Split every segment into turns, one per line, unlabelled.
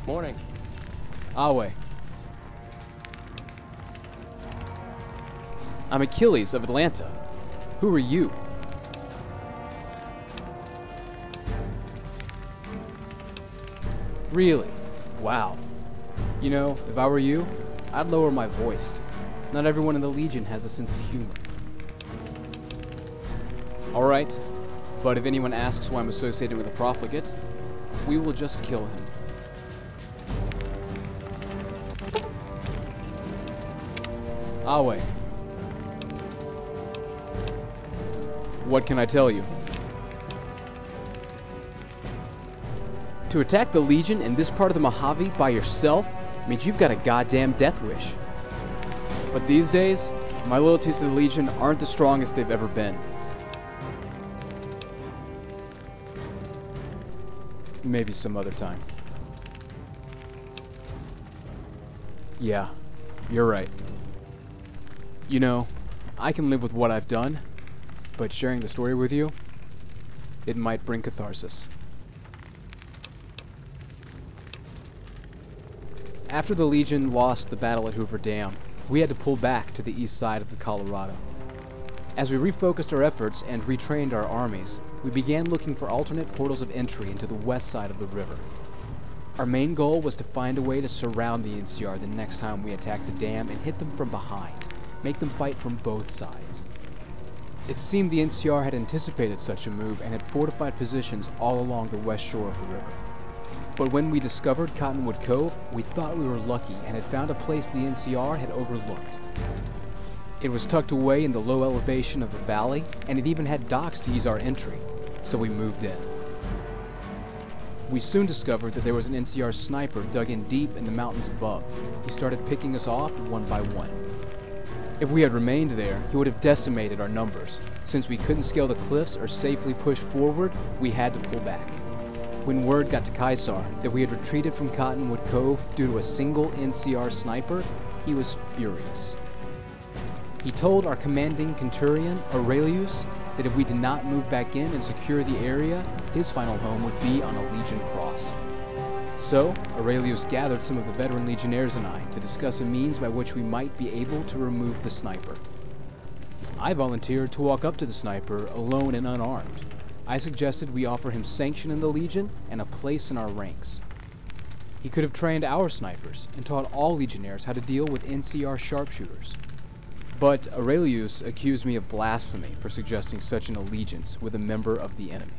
Morning.
Awe. I'm Achilles of Atlanta. Who are you? Really? Wow. You know, if I were you, I'd lower my voice. Not everyone in the Legion has a sense of humor. Alright, but if anyone asks why I'm associated with a profligate, we will just kill him. Awe. What can I tell you? To attack the Legion in this part of the Mojave by yourself means you've got a goddamn death wish. But these days, my loyalties to the Legion aren't the strongest they've ever been. Maybe some other time. Yeah, you're right. You know, I can live with what I've done, but sharing the story with you, it might bring catharsis. After the Legion lost the battle at Hoover Dam, we had to pull back to the east side of the Colorado. As we refocused our efforts and retrained our armies, we began looking for alternate portals of entry into the west side of the river. Our main goal was to find a way to surround the NCR the next time we attacked the dam and hit them from behind, make them fight from both sides. It seemed the NCR had anticipated such a move and had fortified positions all along the west shore of the river. But when we discovered Cottonwood Cove, we thought we were lucky and had found a place the NCR had overlooked. It was tucked away in the low elevation of the valley, and it even had docks to ease our entry, so we moved in. We soon discovered that there was an NCR sniper dug in deep in the mountains above. He started picking us off one by one. If we had remained there, he would have decimated our numbers. Since we couldn't scale the cliffs or safely push forward, we had to pull back. When word got to Caesar that we had retreated from Cottonwood Cove due to a single NCR sniper, he was furious. He told our commanding centurion, Aurelius, that if we did not move back in and secure the area, his final home would be on a Legion cross. So, Aurelius gathered some of the veteran Legionnaires and I to discuss a means by which we might be able to remove the sniper. I volunteered to walk up to the sniper alone and unarmed. I suggested we offer him sanction in the Legion and a place in our ranks. He could have trained our snipers and taught all Legionnaires how to deal with NCR sharpshooters. But Aurelius accused me of blasphemy for suggesting such an allegiance with a member of the enemy.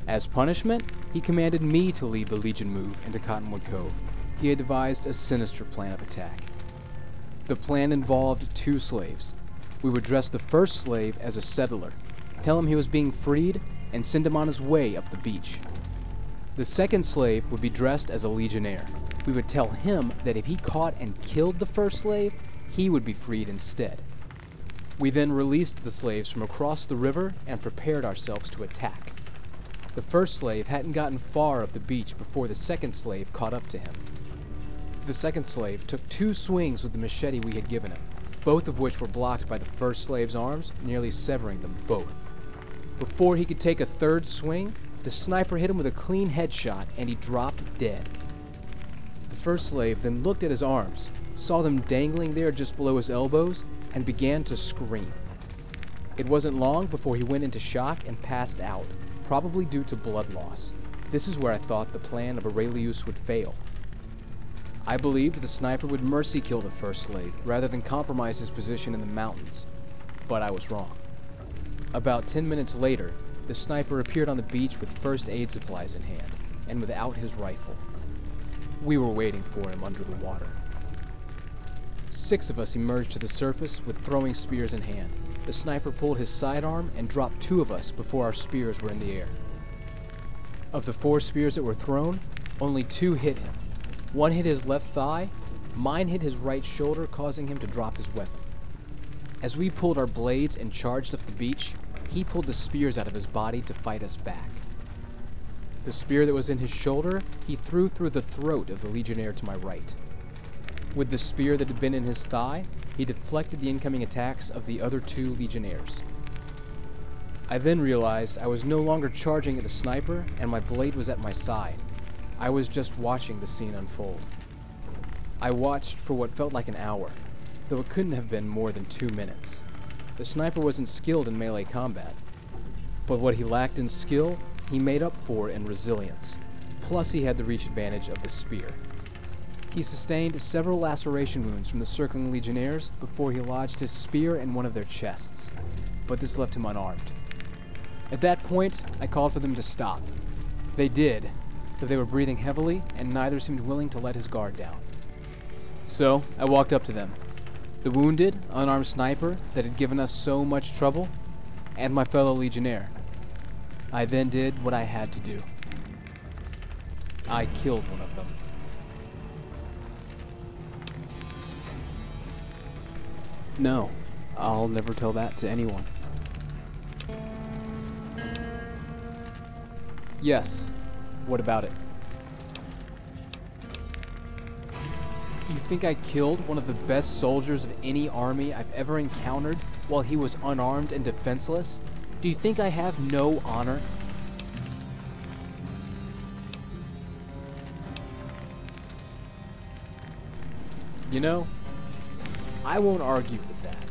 As punishment, he commanded me to lead the Legion move into Cottonwood Cove. He had devised a sinister plan of attack. The plan involved 2 slaves. We would dress the first slave as a settler, tell him he was being freed, and send him on his way up the beach. The second slave would be dressed as a Legionnaire. We would tell him that if he caught and killed the first slave, he would be freed instead. We then released the slaves from across the river and prepared ourselves to attack. The first slave hadn't gotten far up the beach before the second slave caught up to him. The second slave took 2 swings with the machete we had given him, both of which were blocked by the first slave's arms, nearly severing them both. Before he could take a third swing, the sniper hit him with a clean headshot and he dropped dead. The first slave then looked at his arms, saw them dangling there just below his elbows, and began to scream. It wasn't long before he went into shock and passed out, probably due to blood loss. This is where I thought the plan of Aurelius would fail. I believed the sniper would mercy kill the first slave rather than compromise his position in the mountains, but I was wrong. About 10 minutes later, the sniper appeared on the beach with first aid supplies in hand, and without his rifle. We were waiting for him under the water. 6 of us emerged to the surface with throwing spears in hand. The sniper pulled his sidearm and dropped 2 of us before our spears were in the air. Of the 4 spears that were thrown, only 2 hit him. One hit his left thigh, mine hit his right shoulder, causing him to drop his weapon. As we pulled our blades and charged up the beach, he pulled the spears out of his body to fight us back. The spear that was in his shoulder, he threw through the throat of the Legionnaire to my right. With the spear that had been in his thigh, he deflected the incoming attacks of the other 2 Legionnaires. I then realized I was no longer charging at the sniper, and my blade was at my side. I was just watching the scene unfold. I watched for what felt like an hour, though it couldn't have been more than 2 minutes. The sniper wasn't skilled in melee combat, but what he lacked in skill, he made up for in resilience. Plus he had the reach advantage of the spear. He sustained several laceration wounds from the circling legionnaires before he lodged his spear in one of their chests, but this left him unarmed. At that point, I called for them to stop. They did, though they were breathing heavily and neither seemed willing to let his guard down. So, I walked up to them. The wounded, unarmed sniper that had given us so much trouble, and my fellow legionnaire. I then did what I had to do. I killed one of them. No, I'll never tell that to anyone. Yes, what about it? You think I killed one of the best soldiers of any army I've ever encountered while he was unarmed and defenseless? Do you think I have no honor? You know, I won't argue with that.